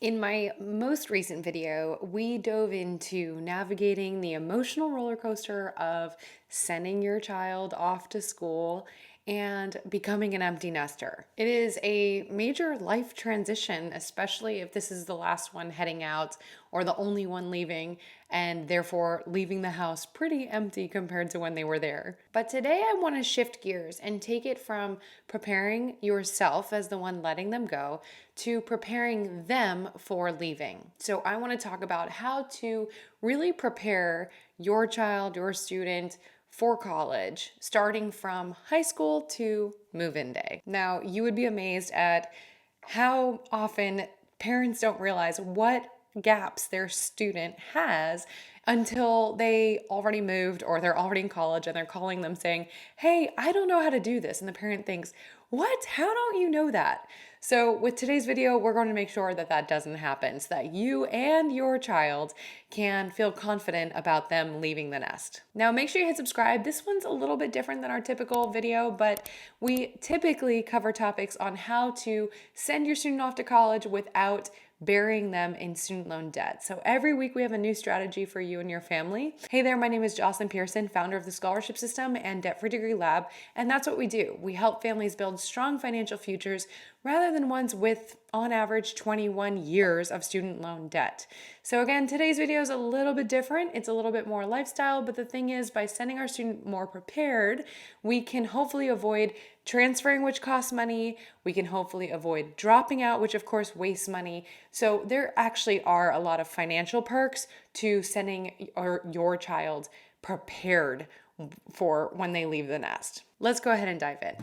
In my most recent video, we dove into navigating the emotional roller coaster of sending your child off to school and becoming an empty nester. It is a major life transition, especially if this is the last one heading out or the only one leaving, and therefore leaving the house pretty empty compared to when they were there. But today I want to shift gears and take it from preparing yourself as the one letting them go to preparing them for leaving. So I want to talk about how to really prepare your child, your student, for college, starting from high school to move-in day. Now, you would be amazed at how often parents don't realize what gaps their student has until they already moved or they're already in college and they're calling them saying, "Hey, I don't know how to do this." And the parent thinks, "What? How don't you know that?" So with today's video, we're going to make sure that that doesn't happen so that you and your child can feel confident about them leaving the nest. Now, make sure you hit subscribe. This one's a little bit different than our typical video, but we typically cover topics on how to send your student off to college without burying them in student loan debt. So every week we have a new strategy for you and your family. Hey there, my name is Jocelyn Pearson, founder of the Scholarship System and Debt-Free Degree Lab, and that's what we do. We help families build strong financial futures rather than ones with, on average, 21 years of student loan debt. So again, today's video is a little bit different. It's a little bit more lifestyle, but the thing is, by sending our student more prepared, we can hopefully avoid transferring, which costs money. We can hopefully avoid dropping out, which of course wastes money. So there actually are a lot of financial perks to sending your child prepared for when they leave the nest. Let's go ahead and dive in.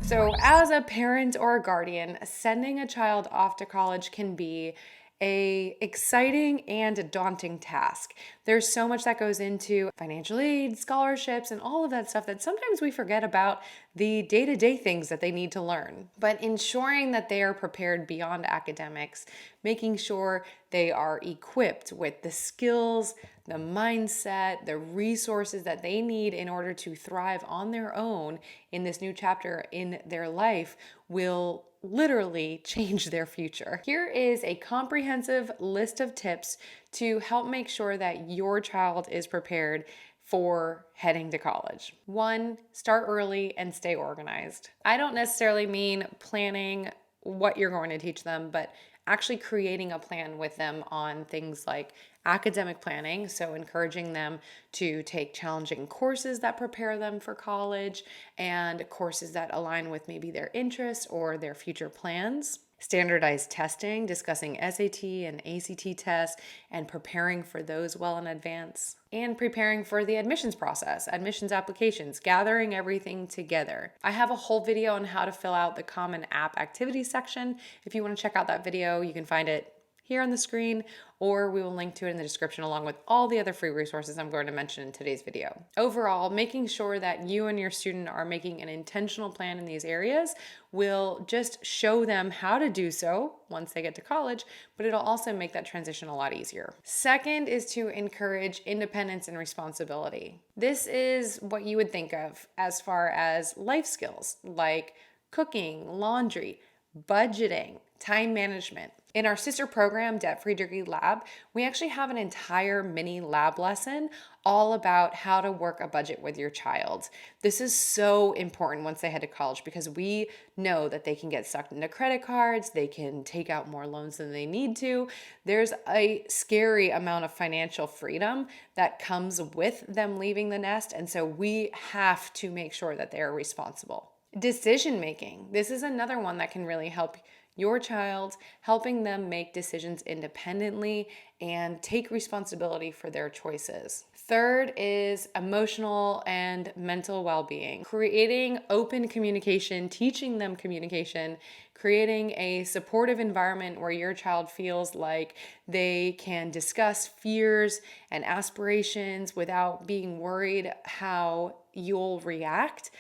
So as a parent or a guardian, sending a child off to college can be a exciting and daunting task. There's so much that goes into financial aid, scholarships, and all of that stuff that sometimes we forget about the day-to-day things that they need to learn. But ensuring that they are prepared beyond academics, making sure they are equipped with the skills, the mindset, the resources that they need in order to thrive on their own in this new chapter in their life will literally change their future. Here is a comprehensive list of tips to help make sure that your child is prepared for heading to college. 1, start early and stay organized. I don't necessarily mean planning what you're going to teach them, but actually creating a plan with them on things like academic planning, so encouraging them to take challenging courses that prepare them for college and courses that align with maybe their interests or their future plans. Standardized testing, discussing SAT and ACT tests and preparing for those well in advance. And preparing for the admissions process, admissions applications, gathering everything together. I have a whole video on how to fill out the Common App Activities section. If you want to check out that video, you can find it here on the screen, or we will link to it in the description along with all the other free resources I'm going to mention in today's video. Overall, making sure that you and your student are making an intentional plan in these areas will just show them how to do so once they get to college, but it'll also make that transition a lot easier. Second is to encourage independence and responsibility. This is what you would think of as far as life skills like cooking, laundry, budgeting, time management. In our sister program, Debt-Free Degree Lab, we actually have an entire mini lab lesson all about how to work a budget with your child. This is so important once they head to college because we know that they can get sucked into credit cards, they can take out more loans than they need to. There's a scary amount of financial freedom that comes with them leaving the nest, and so we have to make sure that they're responsible. Decision making. This is another one that can really help your child, helping them make decisions independently and take responsibility for their choices. Third is emotional and mental well-being. Creating open communication, teaching them communication, creating a supportive environment where your child feels like they can discuss fears and aspirations without being worried how you'll react.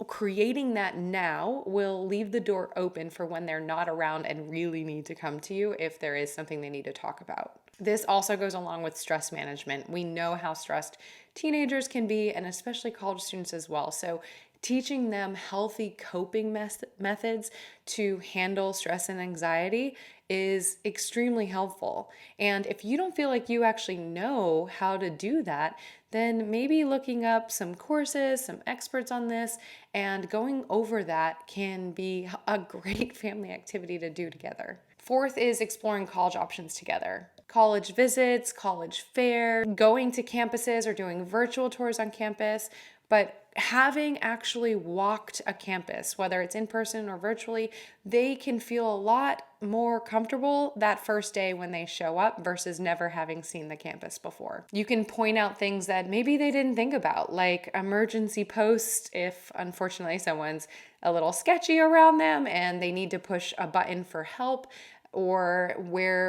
Creating that now will leave the door open for when they're not around and really need to come to you if there is something they need to talk about. This also goes along with stress management. We know how stressed teenagers can be, and especially college students as well. So Teaching them healthy coping methods to handle stress and anxiety is extremely helpful. And if you don't feel like you actually know how to do that, then maybe looking up some courses, some experts on this, and going over that can be a great family activity to do together. Fourth is exploring college options together. College visits, college fair, going to campuses or doing virtual tours on campus, but having actually walked a campus, whether it's in person or virtually, they can feel a lot more comfortable that first day when they show up versus never having seen the campus before. You can point out things that maybe they didn't think about, like emergency posts if unfortunately someone's a little sketchy around them and they need to push a button for help, or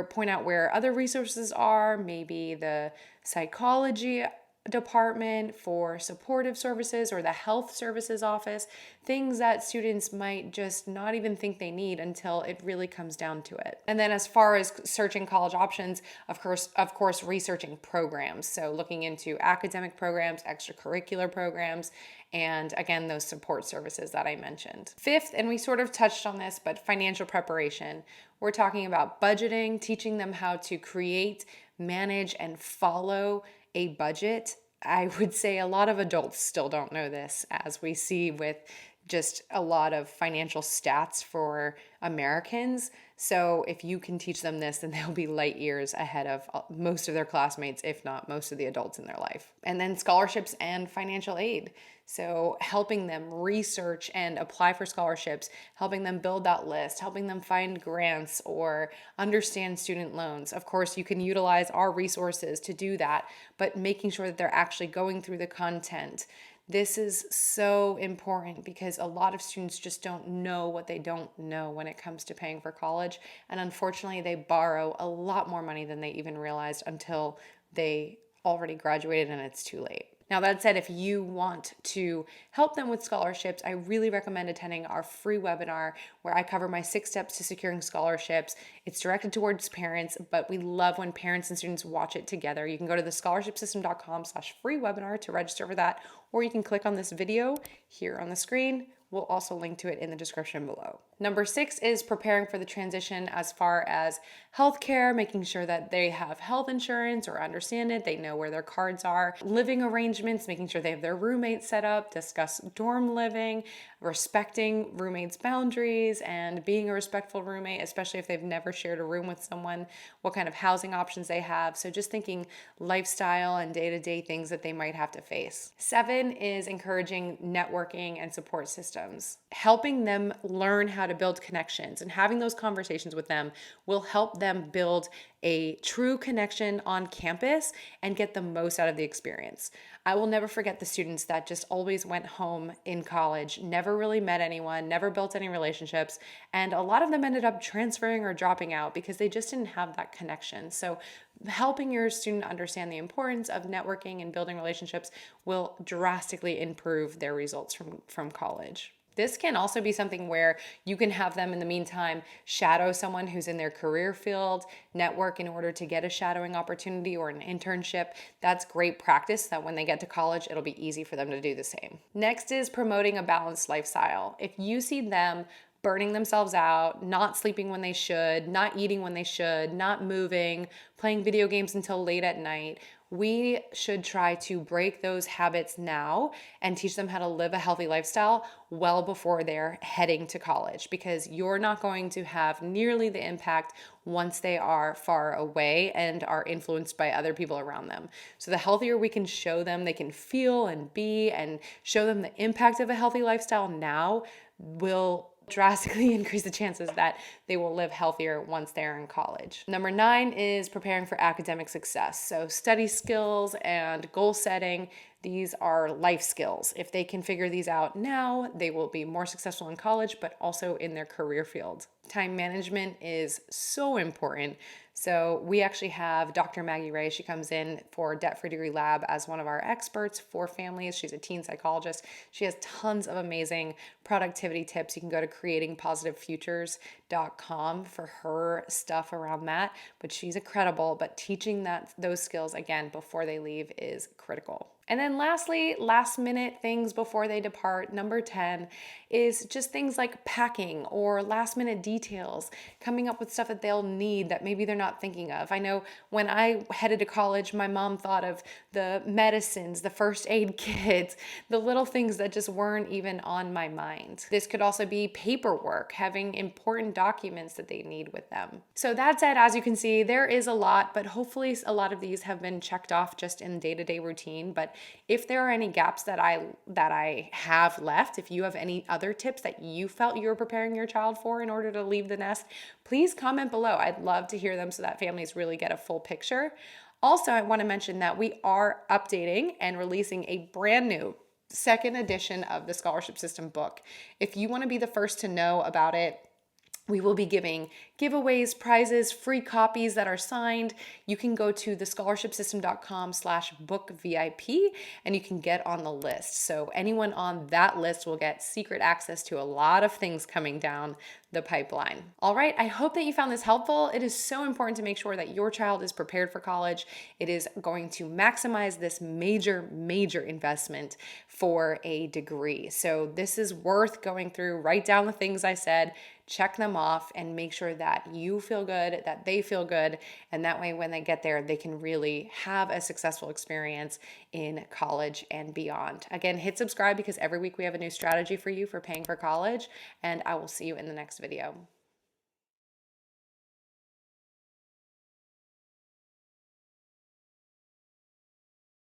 point out where other resources are, maybe the psychology department for supportive services or the health services office, things that students might just not even think they need until it really comes down to it. And then as far as searching college options, of course researching programs. So looking into academic programs, extracurricular programs, and again, those support services that I mentioned. Fifth, and we sort of touched on this, but financial preparation. We're talking about budgeting, teaching them how to create, manage, and follow a budget. I would say a lot of adults still don't know this, as we see with just a lot of financial stats for Americans. So if you can teach them this, then they'll be light years ahead of most of their classmates, if not most of the adults in their life. And then scholarships and financial aid. So helping them research and apply for scholarships, helping them build that list, helping them find grants or understand student loans. Of course, you can utilize our resources to do that, but making sure that they're actually going through the content. This is so important because a lot of students just don't know what they don't know when it comes to paying for college. And unfortunately, they borrow a lot more money than they even realized until they already graduated and it's too late. Now, that said, if you want to help them with scholarships, I really recommend attending our free webinar where I cover my 6 steps to securing scholarships. It's directed towards parents, but we love when parents and students watch it together. You can go to thescholarshipsystem.com/free webinar to register for that, or you can click on this video here on the screen. We'll also link to it in the description below. Number 6 is preparing for the transition as far as healthcare, making sure that they have health insurance or understand it, they know where their cards are, living arrangements, making sure they have their roommates set up, discuss dorm living, respecting roommates' boundaries, and being a respectful roommate, especially if they've never shared a room with someone, what kind of housing options they have. So just thinking lifestyle and day-to-day things that they might have to face. 7 is encouraging networking and support systems. Helping them learn how to build connections and having those conversations with them will help them build a true connection on campus and get the most out of the experience. I will never forget the students that just always went home in college, never really met anyone, never built any relationships, and a lot of them ended up transferring or dropping out because they just didn't have that connection. So helping your student understand the importance of networking and building relationships will drastically improve their results from college. This can also be something where you can have them in the meantime shadow someone who's in their career field, network in order to get a shadowing opportunity or an internship. That's great practice that when they get to college, it'll be easy for them to do the same. Next is promoting a balanced lifestyle. If you see them burning themselves out, not sleeping when they should, not eating when they should, not moving, playing video games until late at night, we should try to break those habits now and teach them how to live a healthy lifestyle well before they're heading to college, because you're not going to have nearly the impact once they are far away and are influenced by other people around them. So the healthier we can show them they can feel and be and show them the impact of a healthy lifestyle now will drastically increase the chances that they will live healthier once they're in college. Number 9 is preparing for academic success. So study skills and goal setting, these are life skills. If they can figure these out now, they will be more successful in college, but also in their career field. Time management is so important. So we actually have Dr. Maggie Ray. She comes in for Debt Free Degree Lab as one of our experts for families. She's a teen psychologist. She has tons of amazing productivity tips. You can go to creatingpositivefutures.com for her stuff around that. But she's incredible. But teaching those skills again before they leave is critical. And then lastly, last minute things before they depart. Number 10 is just things like packing or last minute details, coming up with stuff that they'll need that maybe they're not thinking of. I know when I headed to college, my mom thought of the medicines, the first aid kits, the little things that just weren't even on my mind. This could also be paperwork, having important documents that they need with them. So that said, as you can see, there is a lot, but hopefully a lot of these have been checked off just in day-to-day routine. But if there are any gaps that I have left, if you have any other tips that you felt you were preparing your child for in order to leave the nest, please comment below. I'd love to hear them so that families really get a full picture. Also, I want to mention that we are updating and releasing a brand new second edition of the Scholarship System book. If you want to be the first to know about it, we will be giving giveaways, prizes, free copies that are signed. You can go to thescholarshipsystem.com/bookvip and you can get on the list. So anyone on that list will get secret access to a lot of things coming down the pipeline. All right, I hope that you found this helpful. It is so important to make sure that your child is prepared for college. It is going to maximize this major, major investment for a degree. So this is worth going through. Write down the things I said, check them off, and make sure that you feel good, that they feel good, and that way when they get there, they can really have a successful experience in college and beyond. Again, hit subscribe because every week we have a new strategy for you for paying for college, and I will see you in the next video.